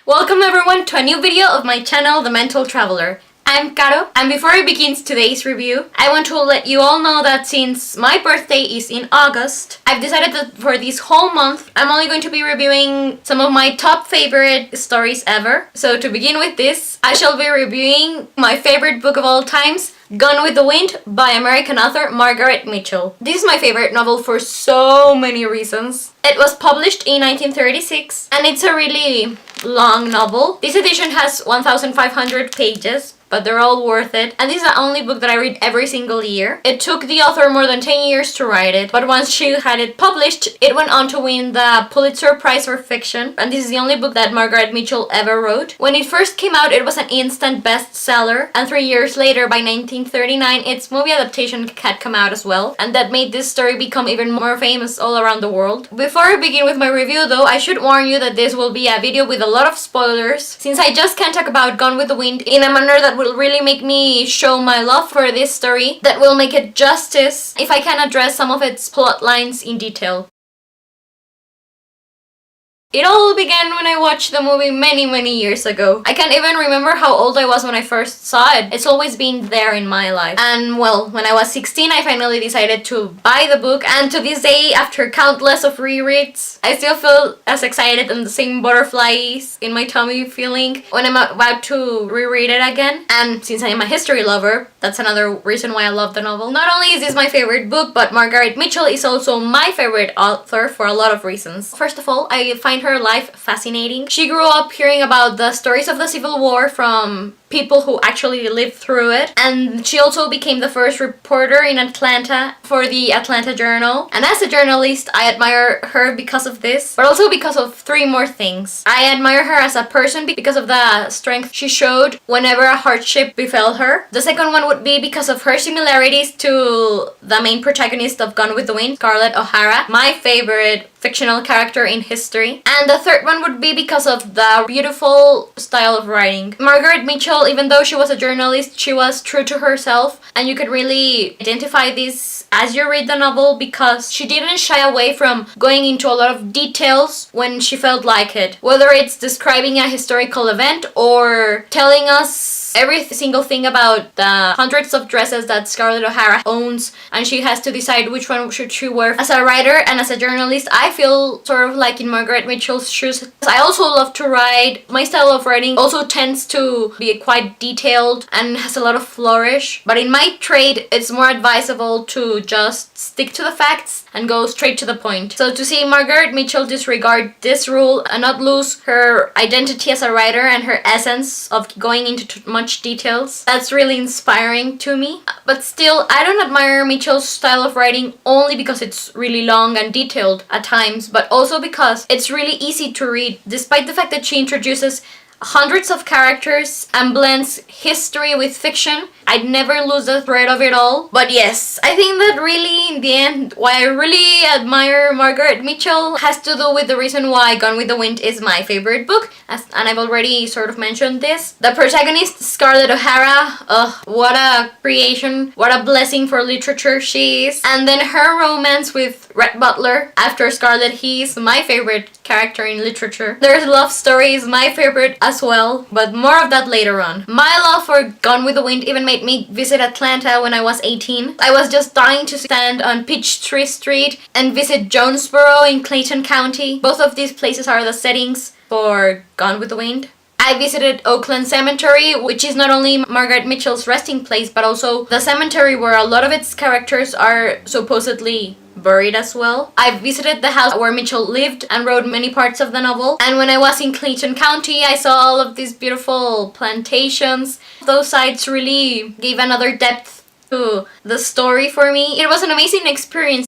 Welcome everyone to a new video of my channel, The Mental Traveler. I'm Caro, and before I begin today's review, I want to let you all know that since my birthday is in August, I've decided that for this whole month, I'm only going to be reviewing some of my top favorite stories ever. So to begin with this, I shall be reviewing my favorite book of all times, Gone with the Wind by American author Margaret Mitchell. This is my favorite novel for so many reasons. It was published in 1936 and it's a really long novel. This edition has 1,500 pages, but they're all worth it. And this is the only book that I read every single year. It took the author more than 10 years to write it, but once she had it published, it went on to win the Pulitzer Prize for Fiction. And this is the only book that Margaret Mitchell ever wrote. When it first came out, it was an instant bestseller, and 3 years later, by 1939, its movie adaptation had come out as well, and that made this story become even more famous all around the world. Before I begin with my review though, I should warn you that this will be a video with a lot of spoilers, since I just can't talk about Gone with the Wind in a manner that will really make me show my love for this story, that will make it justice if I can address some of its plot lines in detail. It all began when I watched the movie many years ago. I can't even remember how old I was when I first saw it. It's always been there in my life. And well, when I was 16, I finally decided to buy the book, and to this day, after countless of rereads, I still feel as excited and the same butterflies in my tummy feeling when I'm about to reread it again. And since I am a history lover, that's another reason why I love the novel. Not only is this my favorite book, but Margaret Mitchell is also my favorite author for a lot of reasons. First of all, I find her life fascinating. She grew up hearing about the stories of the Civil War from people who actually lived through it, and she also became the first reporter in Atlanta for the Atlanta Journal. And as a journalist, I admire her because of this, but also because of three more things. I admire her as a person because of the strength she showed whenever a hardship befell her. The second one would be because of her similarities to the main protagonist of Gone with the Wind, Scarlett O'Hara, my favorite fictional character in history. And the third one would be because of the beautiful style of writing. Margaret Mitchell, even though she was a journalist, she was true to herself, and you could really identify this as you read the novel because she didn't shy away from going into a lot of details when she felt like it. Whether it's describing a historical event or telling us every single thing about the hundreds of dresses that Scarlett O'Hara owns, and she has to decide which one should she wear. As a writer and as a journalist, I feel sort of like in Margaret Mitchell's shoes. I also love to write. My style of writing also tends to be quite detailed and has a lot of flourish, but in my trade, it's more advisable to just stick to the facts and go straight to the point. So to see Margaret Mitchell disregard this rule and not lose her identity as a writer and her essence of going into much details, that's really inspiring to me. But still, I don't admire Mitchell's style of writing only because it's really long and detailed at times, but also because it's really easy to read, despite the fact that she introduces hundreds of characters and blends history with fiction. I'd never lose the thread of it all. But yes, I think that really in the end, why I really admire Margaret Mitchell has to do with the reason why Gone with the Wind is my favorite book, and I've already sort of mentioned this. The protagonist, Scarlett O'Hara, what a creation, what a blessing for literature she is. And then her romance with Rhett Butler. After Scarlett, he's my favorite character in literature. Their love story is my favorite as well, but more of that later on. My love for Gone with the Wind even made me visit Atlanta when I was 18. I was just dying to stand on Peachtree Street and visit Jonesboro in Clayton County. Both of these places are the settings for Gone with the Wind. I visited Oakland Cemetery, which is not only Margaret Mitchell's resting place, but also the cemetery where a lot of its characters are supposedly buried as well. I visited the house where Mitchell lived and wrote many parts of the novel. And when I was in Clayton County, I saw all of these beautiful plantations. Those sites really gave another depth to the story for me. It was an amazing experience.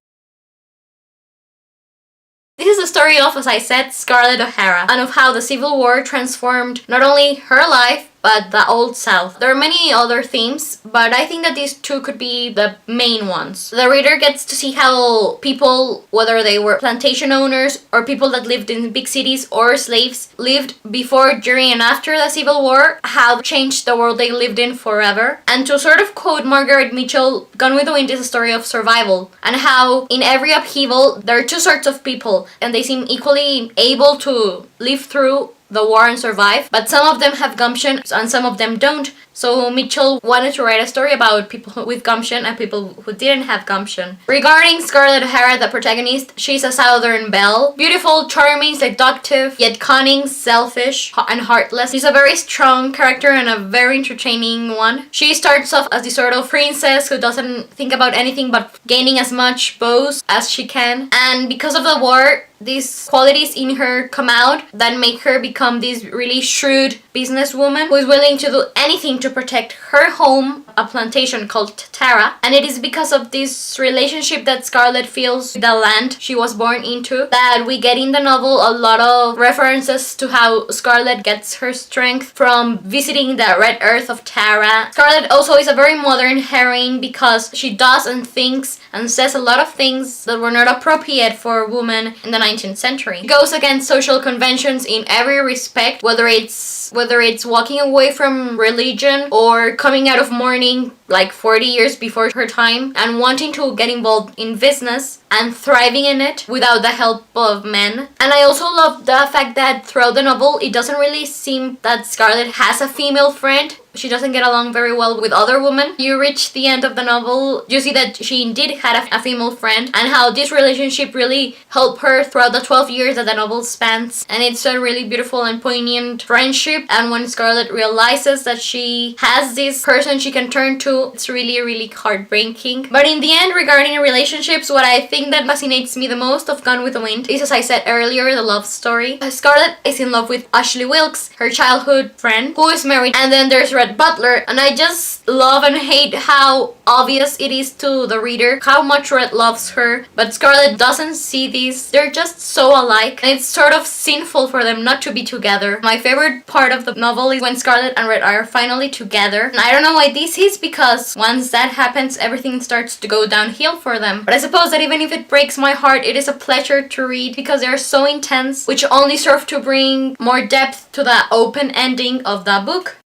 This is the story of, as I said, Scarlett O'Hara, and of how the Civil War transformed not only her life, but the Old South. There are many other themes, but I think that these two could be the main ones. The reader gets to see how people, whether they were plantation owners or people that lived in big cities or slaves, lived before, during, and after the Civil War, how it changed the world they lived in forever. And to sort of quote Margaret Mitchell, Gone with the Wind is a story of survival, and how in every upheaval there are two sorts of people, and they seem equally able to live through the war and survive, but some of them have gumption and some of them don't. So Mitchell wanted to write a story about people with gumption and people who didn't have gumption. Regarding Scarlett O'Hara, the protagonist, she's a Southern belle. Beautiful, charming, seductive, yet cunning, selfish, and heartless. She's a very strong character and a very entertaining one. She starts off as the sort of princess who doesn't think about anything but gaining as much bows as she can. And because of the war, these qualities in her come out that make her become this really shrewd businesswoman who is willing to do anything to protect her home, a plantation called Tara. And it is because of this relationship that Scarlett feels with the land she was born into that we get in the novel a lot of references to how Scarlett gets her strength from visiting the red earth of Tara. Scarlett also is a very modern heroine because she does and thinks and says a lot of things that were not appropriate for women in the 19th century. It goes against social conventions in every respect, whether it's walking away from religion or coming out of mourning like 40 years before her time and wanting to get involved in business and thriving in it without the help of men. And I also love the fact that throughout the novel, it doesn't really seem that Scarlett has a female friend. She doesn't get along very well with other women. You reach the end of the novel, you see that she indeed had a female friend and how this relationship really helped her throughout the 12 years that the novel spans. And it's a really beautiful and poignant friendship. And when Scarlett realizes that she has this person she can turn to, it's really, really heartbreaking. But in the end, regarding relationships, what I think that fascinates me the most of Gone with the Wind is, as I said earlier, the love story. Scarlett is in love with Ashley Wilkes, her childhood friend, who is married, and then there's Rhett Butler, and I just love and hate how obvious it is to the reader how much Rhett loves her, but Scarlett doesn't see this. They're just so alike, and it's sort of sinful for them not to be together. My favorite part of the novel is when Scarlett and Rhett are finally together, and I don't know why this is, because once that happens, everything starts to go downhill for them. But I suppose that even if it breaks my heart, it is a pleasure to read because they're so intense, which only serve to bring more depth to the open ending of the book.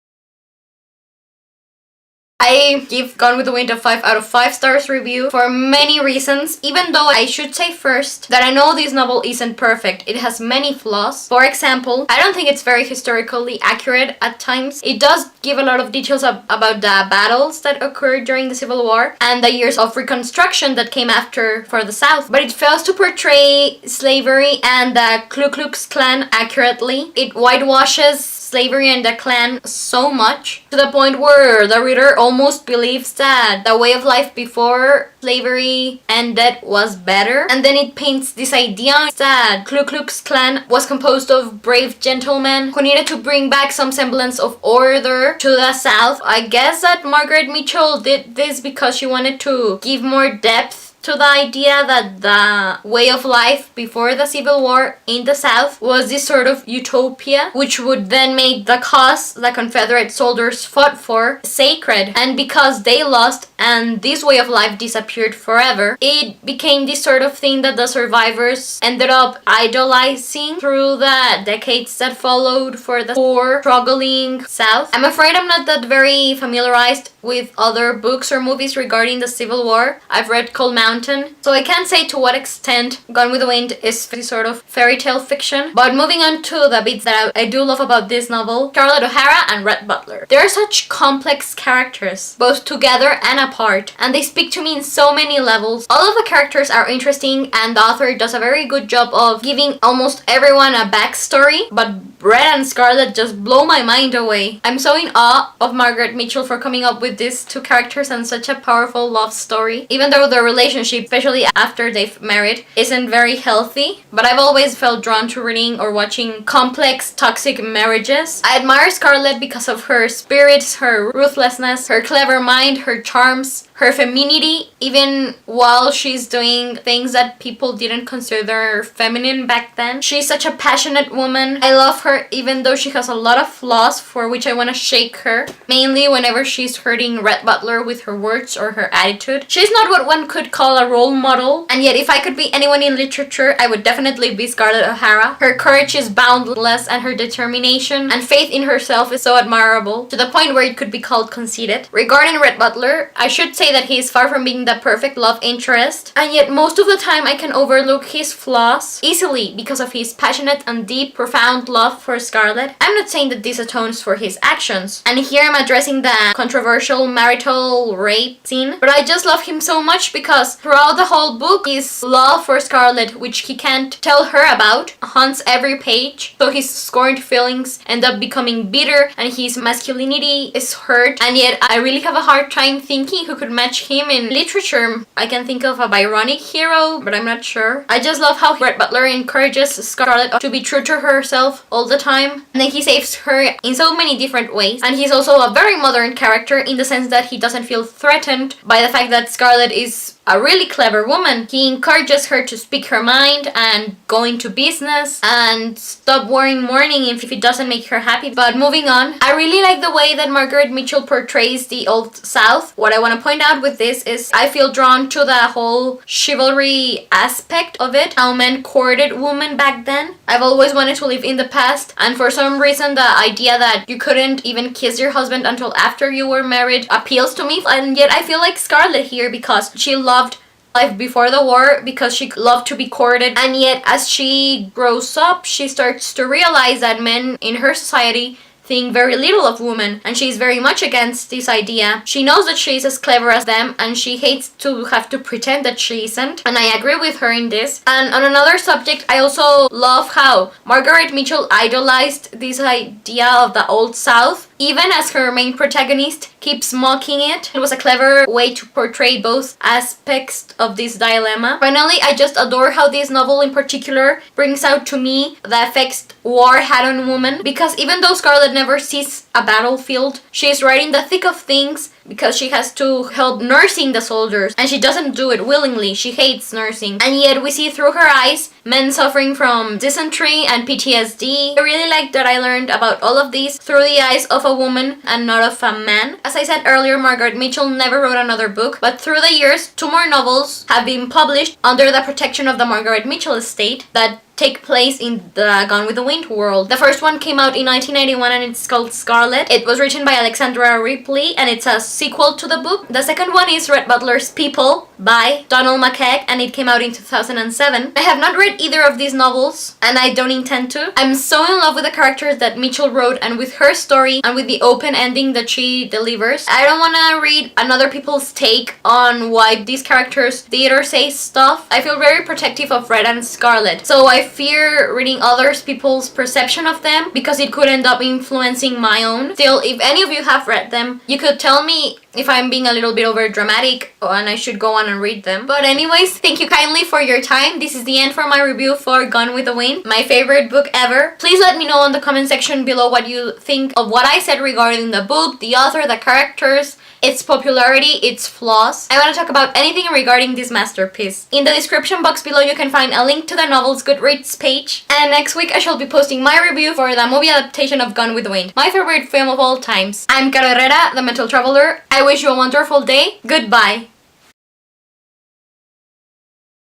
I give Gone with the Wind a 5 out of 5 stars review for many reasons, even though I should say first that I know this novel isn't perfect. It has many flaws. For example, I don't think it's very historically accurate at times. It does give a lot of details about the battles that occurred during the Civil War and the years of Reconstruction that came after for the South, but it fails to portray slavery and the Ku Klux Klan accurately. It whitewashes slavery and the Klan so much to the point where the reader almost believes that the way of life before slavery ended was better, and then it paints this idea that Ku Klux Klan was composed of brave gentlemen who needed to bring back some semblance of order to the South. I guess that Margaret Mitchell did this because she wanted to give more depth to the idea that the way of life before the Civil War in the South was this sort of utopia, which would then make the cause the Confederate soldiers fought for sacred. And because they lost and this way of life disappeared forever, it became this sort of thing that the survivors ended up idolizing through the decades that followed for the poor, struggling South. I'm afraid I'm not that very familiarized with other books or movies regarding the Civil War. I've read Cold Mountain, so I can't say to what extent Gone with the Wind is sort of fairy tale fiction. But moving on to the bits that I do love about this novel, Scarlett O'Hara and Rhett Butler. They're such complex characters, both together and apart, and they speak to me in so many levels. All of the characters are interesting, and the author does a very good job of giving almost everyone a backstory, but Rhett and Scarlett just blow my mind away. I'm so in awe of Margaret Mitchell for coming up with these two characters and such a powerful love story, even though their relationship, especially after they've married, isn't very healthy. But I've always felt drawn to reading or watching complex, toxic marriages. I admire Scarlett because of her spirit, her ruthlessness, her clever mind, her charms, her femininity, even while she's doing things that people didn't consider feminine back then. She's such a passionate woman. I love her even though she has a lot of flaws for which I want to shake her, mainly whenever she's hurting Rhett Butler with her words or her attitude. She's not what one could call a role model, and yet if I could be anyone in literature, I would definitely be Scarlett O'Hara. Her courage is boundless and her determination and faith in herself is so admirable, to the point where it could be called conceited. Regarding Rhett Butler, I should say say that he is far from being the perfect love interest, and yet most of the time I can overlook his flaws easily because of his passionate and deep, profound love for Scarlett. I'm not saying that this atones for his actions, and here I'm addressing the controversial marital rape scene, but I just love him so much because throughout the whole book, his love for Scarlett, which he can't tell her about, haunts every page, so his scorned feelings end up becoming bitter and his masculinity is hurt, and yet I really have a hard time thinking who could match him in literature. I can think of a Byronic hero, but I'm not sure. I just love how Rhett Butler encourages Scarlett to be true to herself all the time, and then he saves her in so many different ways, and he's also a very modern character in the sense that he doesn't feel threatened by the fact that Scarlett is a really clever woman. He encourages her to speak her mind and go into business and stop wearing mourning if it doesn't make her happy. But moving on, I really like the way that Margaret Mitchell portrays the Old South. What I want to point out with this is I feel drawn to the whole chivalry aspect of it, how men courted women back then. I've always wanted to live in the past, and for some reason the idea that you couldn't even kiss your husband until after you were married appeals to me, and yet I feel like Scarlett here because she loved life before the war, because she loved to be courted, and yet as she grows up she starts to realize that men in her society think very little of women, and she's very much against this idea. She knows that she's as clever as them, and she hates to have to pretend that she isn't, and I agree with her in this. And on another subject, I also love how Margaret Mitchell idolized this idea of the Old South, even as her main protagonist keeps mocking it. It was a clever way to portray both aspects of this dilemma. Finally, I just adore how this novel in particular brings out to me the effects war had on women, because even though Scarlett never sees a battlefield, she is right in the thick of things because she has to help nursing the soldiers, and she doesn't do it willingly. She hates nursing, and yet we see through her eyes men suffering from dysentery and PTSD. I really like that I learned about all of these through the eyes of a woman and not of a man. As I said earlier, Margaret Mitchell never wrote another book, but through the years 2 more novels have been published under the protection of the Margaret Mitchell estate that take place in the Gone with the Wind world. The first one came out in 1991 and it's called Scarlett. It was written by Alexandra Ripley and it's a sequel to the book. The second one is Rhett Butler's People by Donald McKeag and it came out in 2007. I have not read either of these novels and I don't intend to. I'm so in love with the characters that Mitchell wrote and with her story and with the open ending that she delivers. I don't want to read another people's take on why these characters did or say stuff. I feel very protective of Rhett and Scarlett, so I fear reading other people's perception of them because it could end up influencing my own. Still, if any of you have read them, you could tell me if I'm being a little bit over dramatic and I should go on and read them. But anyways, thank you kindly for your time. This is the end for my review for Gone with the Wind, my favorite book ever. Please let me know in the comment section below what you think of what I said regarding the book, the author, the characters, its popularity, its flaws. I want to talk about anything regarding this masterpiece. In the description box below you can find a link to the novel's Goodreads page. And next week I shall be posting my review for the movie adaptation of Gone with the Wind, my favorite film of all times. I'm Carolera, the Mental Traveler. I wish you a wonderful day. Goodbye.